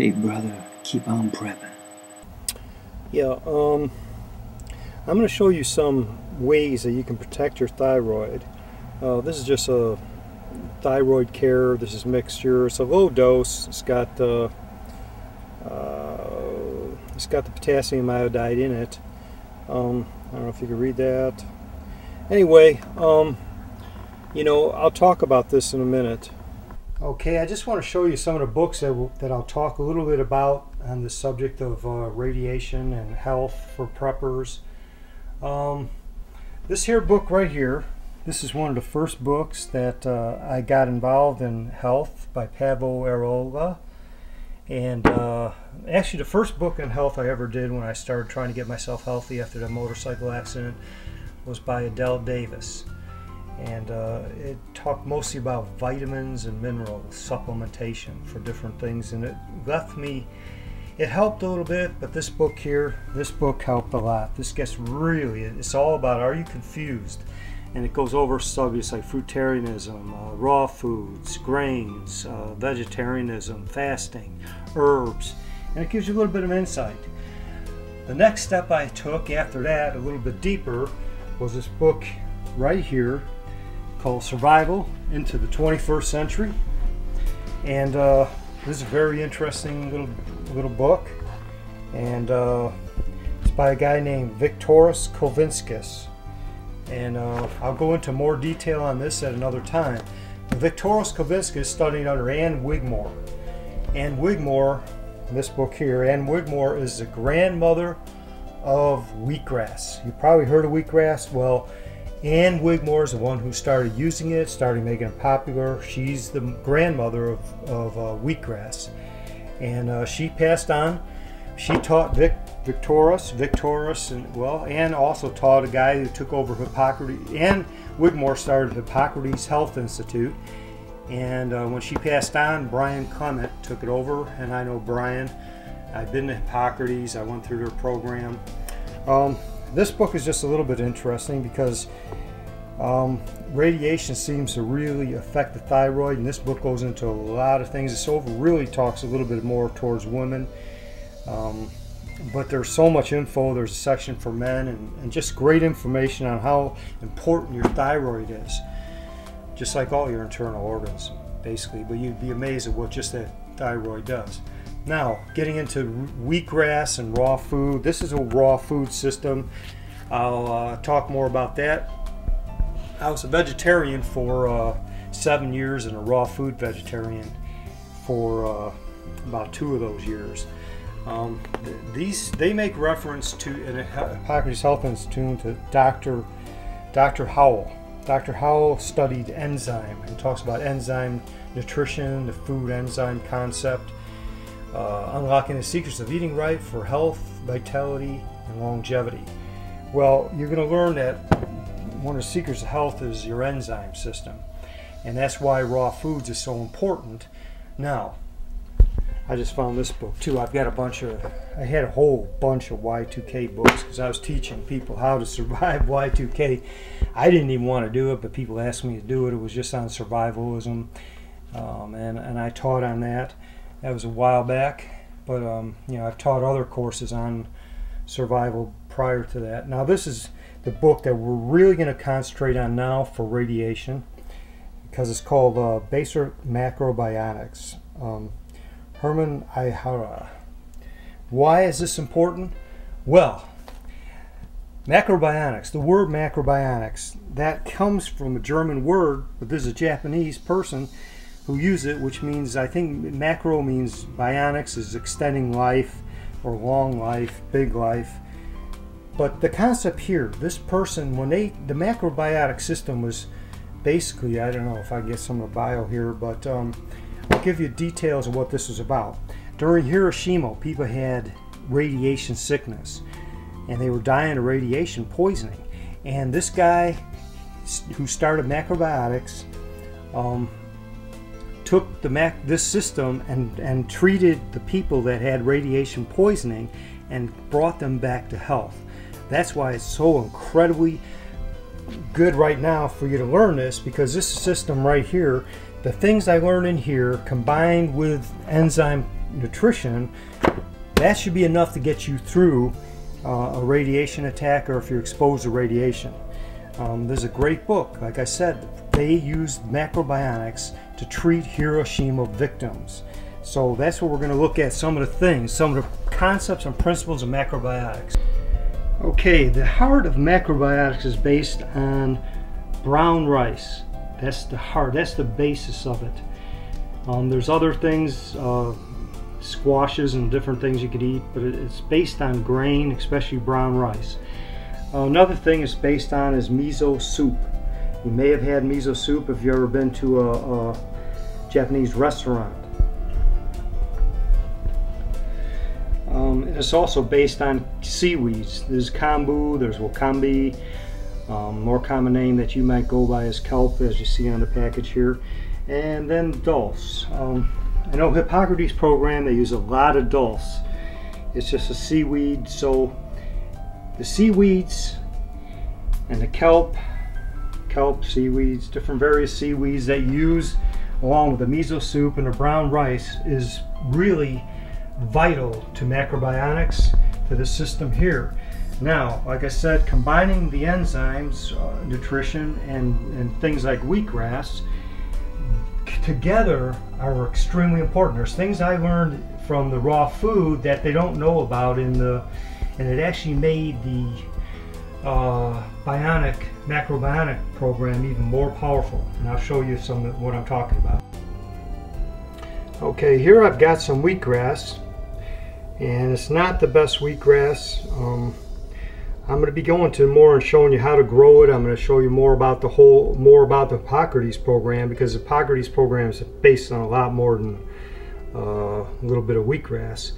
Big brother, keep on prepping. Yeah, I'm going to show you some ways that you can protect your thyroid. This is just a thyroid care. This is mixture. It's a low dose. It's got the potassium iodide in it. I don't know if you can read that. Anyway, I'll talk about this in a minute. Okay, I just want to show you some of the books that I'll talk a little bit about on the subject of radiation and health for preppers. This here book right here, this is one of the first books that I got involved in health by Pavel Erola. And actually the first book on health I ever did when I started trying to get myself healthy after the motorcycle accident was by Adele Davis. And it talked mostly about vitamins and mineral supplementation for different things, and it helped a little bit, but this book helped a lot. This gets it's all about, are you confused? And it goes over subjects like fruitarianism, raw foods, grains, vegetarianism, fasting, herbs, and it gives you a little bit of insight. The next step I took after that, a little bit deeper, was this book right here called Survival into the 21st Century. And this is a very interesting little book, and it's by a guy named Viktoras Kulvinskis. And I'll go into more detail on this at another time. Viktoras Kulvinskis studied under Ann Wigmore. Ann Wigmore, in this book here, Ann Wigmore is the grandmother of wheatgrass. You probably heard of wheatgrass. Well, Ann Wigmore is the one who started using it, started making it popular. She's the grandmother of wheatgrass. And she passed on. She taught Viktoras, and well, Ann also taught a guy who took over Hippocrates. Ann Wigmore started Hippocrates Health Institute. And when she passed on, Brian Clement took it over. And I know Brian. I've been to Hippocrates. I went through their program. This book is just a little bit interesting because radiation seems to really affect the thyroid, and this book goes into a lot of things. This really talks a little bit more towards women, but there's so much info. There's a section for men, and just great information on how important your thyroid is, just like all your internal organs, basically. But you'd be amazed at what just that thyroid does. Now, getting into wheatgrass and raw food. This is a raw food system. I'll talk more about that. I was a vegetarian for 7 years and a raw food vegetarian for about 2 of those years. They make reference to, in Hippocrates Health Institute, to Dr. Howell. Dr. Howell studied enzyme and talks about enzyme nutrition, the food enzyme concept. Unlocking the secrets of eating right for health, vitality, and longevity. Well, you're going to learn that one of the secrets of health is your enzyme system, and that's why raw foods is so important. Now, I just found this book too. I had a whole bunch of Y2K books because I was teaching people how to survive Y2K. I didn't even want to do it, but people asked me to do it. It was just on survivalism, and I taught on that. That was a while back, but I've taught other courses on survival prior to that. Now this is the book that we're really going to concentrate on now for radiation, because it's called Basic MacroBiotics. Herman Ihara. Why is this important? Well, macrobiotics, the word macrobiotics, that comes from a German word, but this is a Japanese person who use it, which means, I think macro means bionics is extending life or long life, big life. But the concept here, this person, the macrobiotic system was basically, I don't know if I can get some of the bio here, but I'll give you details of what this was about. During Hiroshima, people had radiation sickness, and they were dying of radiation poisoning. And this guy who started MacroBiotics took this system and treated the people that had radiation poisoning and brought them back to health. That's why it's so incredibly good right now for you to learn this, because this system right here, the things I learned in here combined with enzyme nutrition, that should be enough to get you through a radiation attack, or if you're exposed to radiation. There's a great book. Like I said, they used MacroBiotics to treat Hiroshima victims. So that's what we're going to look at, some of the things, some of the concepts and principles of macrobiotics. Okay, the heart of macrobiotics is based on brown rice. That's the heart, that's the basis of it. There's other things, squashes and different things you could eat, but it's based on grain, especially brown rice. Another thing it's based on is miso soup. You may have had miso soup if you've ever been to a Japanese restaurant. It's also based on seaweeds. There's kombu, there's wakambi, more common name that you might go by is kelp, as you see on the package here, and then dulse. I know Hippocrates program, they use a lot of dulse. It's just a seaweed, so the seaweeds and the kelp, seaweeds, different various seaweeds that you use along with the miso soup and the brown rice is really vital to macrobiotics, to the system here. Now, like I said, combining the enzymes, nutrition, and things like wheatgrass together are extremely important. There's things I learned from the raw food that they don't know about and it actually made the macrobiotic program even more powerful. And I'll show you some of what I'm talking about. Okay, here I've got some wheatgrass, and it's not the best wheatgrass. I'm going to be going to more and showing you how to grow it. I'm going to show you more about the Hippocrates program, because the Hippocrates program is based on a lot more than a little bit of wheatgrass.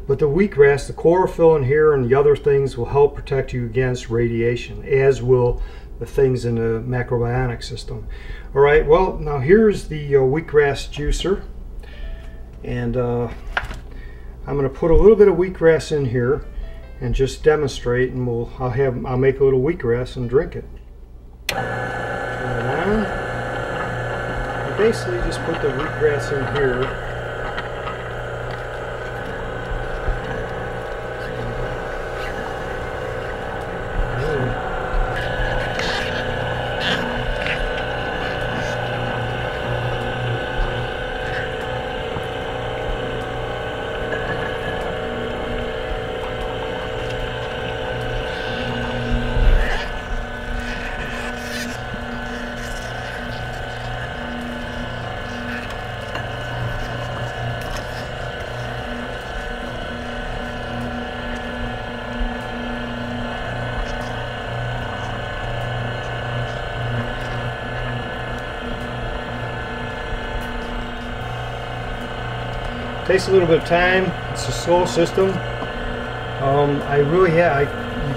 But the wheatgrass, the chlorophyll in here and the other things will help protect you against radiation, as will the things in the macrobiotic system. All right, well, now here's the wheatgrass juicer, and I'm going to put a little bit of wheatgrass in here and just demonstrate, and I'll make a little wheatgrass and drink it. Turn it on. And basically just put the wheatgrass in here. Takes a little bit of time. It's a slow system. You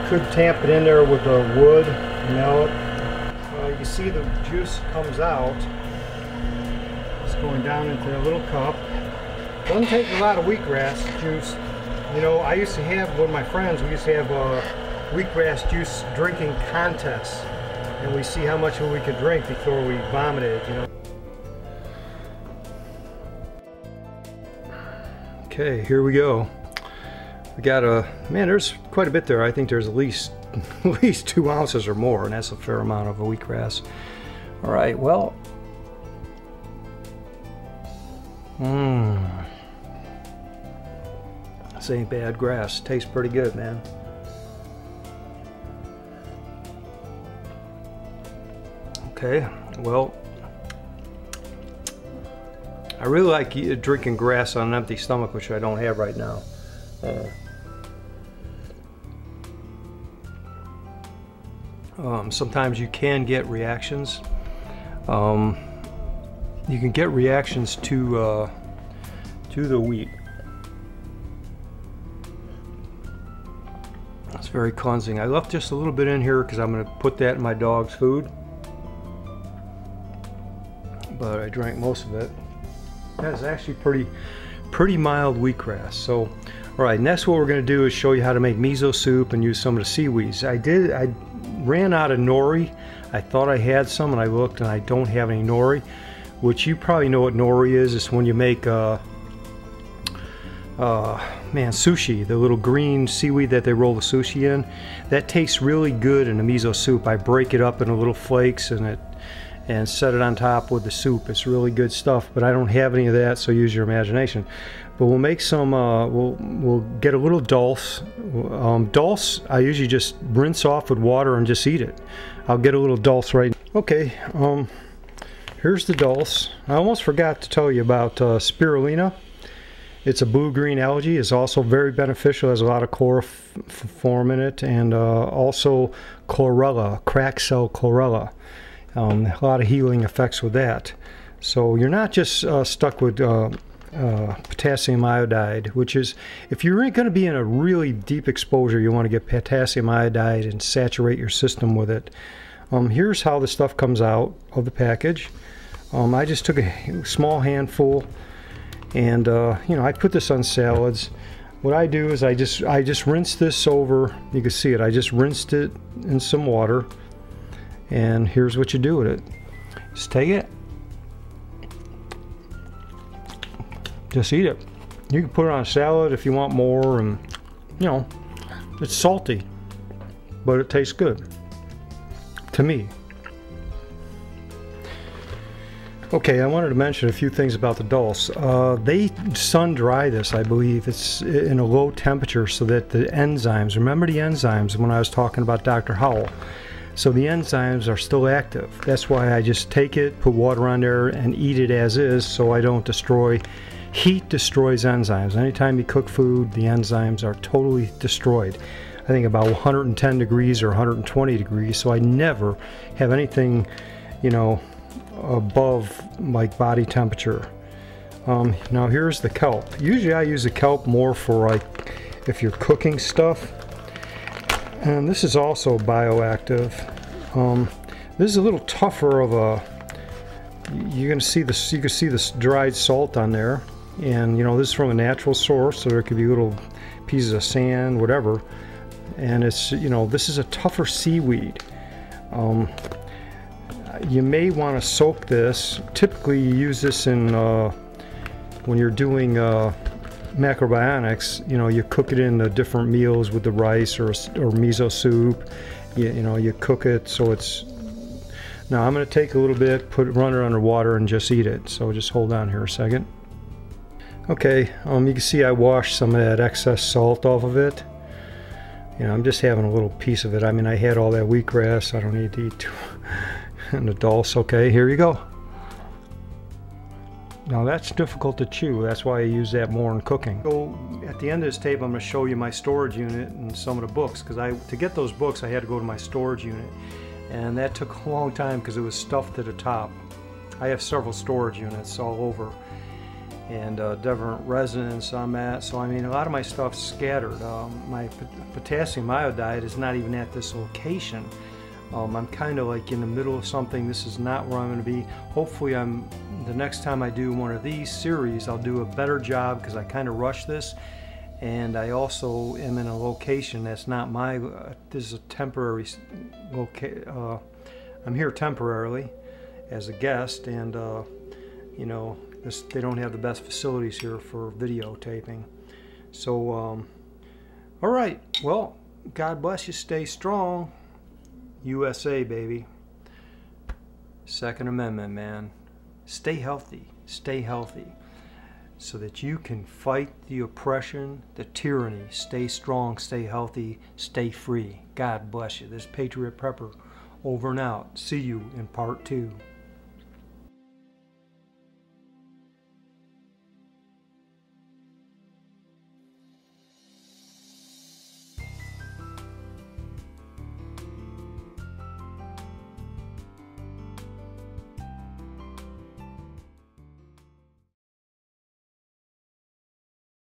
could tamp it in there with a wood, melt it. You see the juice comes out. It's going down into a little cup. Doesn't take a lot of wheatgrass juice. You know, I used to have, with my friends, we used to have a wheatgrass juice drinking contest, and we see how much we could drink before we vomited, you know. Okay, here we go. We got man, there's quite a bit there. I think there's at least 2 ounces or more, and that's a fair amount of wheatgrass. All right, well, this ain't bad grass. Tastes pretty good, man. Okay, well, I really like drinking grass on an empty stomach, which I don't have right now. Sometimes you can get reactions. You can get reactions to the wheat. It's very cleansing. I left just a little bit in here because I'm going to put that in my dog's food, but I drank most of it. That's actually pretty mild wheatgrass. So, all right, next what we're going to do is show you how to make miso soup and use some of the seaweeds. I ran out of nori. I thought I had some, and I looked, and I don't have any nori, which you probably know what nori is. It's when you make man, sushi, the little green seaweed that they roll the sushi in, that tastes really good in a miso soup. I break it up into little flakes and set it on top with the soup. It's really good stuff, but I don't have any of that, so use your imagination. But we'll make some, we'll get a little dulse. Dulse, I usually just rinse off with water and just eat it. I'll get a little dulse right. Okay, here's the dulse. I almost forgot to tell you about spirulina. It's a blue-green algae. It's also very beneficial. Has a lot of chloroform in it, and also chlorella, cracked cell chlorella. A lot of healing effects with that. So you're not just stuck with potassium iodide, which is, if you're going to be in a really deep exposure, you want to get potassium iodide and saturate your system with it. Here's how the stuff comes out of the package. I just took a small handful, and you know, I put this on salads. What I do is I just rinse this over. You can see it. I just rinsed it in some water, and here's what you do with it. Just take it, just eat it. You can put it on a salad if you want more, and you know, it's salty, but it tastes good to me. Okay, I wanted to mention a few things about the dulse. They sun dry this, I believe. It's in a low temperature so that the enzymes, remember the enzymes when I was talking about Dr. Howell? So the enzymes are still active. That's why I just take it, put water on there, and eat it as is, so I don't destroy. Heat destroys enzymes. Anytime you cook food, the enzymes are totally destroyed. I think about 110 degrees or 120 degrees, so I never have anything, you know, above like body temperature. Now here's the kelp. Usually I use the kelp more for like if you're cooking stuff, and this is also bioactive. This is a little tougher of a, you're gonna see this, you can see this dried salt on there, and you know, this is from a natural source, so there could be little pieces of sand, whatever, and it's, you know, this is a tougher seaweed. You may want to soak this. Typically you use this in when you're doing macrobiotics. You know, you cook it in the different meals with the rice or miso soup. You know, you cook it so it's. Now I'm going to take a little bit, run it under water, and just eat it. So just hold on here a second. Okay, you can see I washed some of that excess salt off of it. You know, I'm just having a little piece of it. I mean, I had all that wheatgrass. I don't need to eat too. And the dulse. Okay, here you go. Now that's difficult to chew. That's why I use that more in cooking. So at the end of this tape, I'm going to show you my storage unit and some of the books, because to get those books I had to go to my storage unit, and that took a long time because it was stuffed to the top. I have several storage units all over, and different residents on that. So I mean, a lot of my stuff's scattered. My potassium iodide is not even at this location. I'm kind of like in the middle of something. This is not where I'm going to be. Hopefully the next time I do one of these series, I'll do a better job, because I kind of rushed this, and I also am in a location that's not my, this is a temporary location. I'm here temporarily as a guest, and you know, they don't have the best facilities here for videotaping. So all right, well, God bless you, stay strong. USA, baby. Second Amendment, man. Stay healthy, so that you can fight the oppression, the tyranny. Stay strong, stay healthy, stay free. God bless you. This is Patriot Prepper over and out. See you in part 2.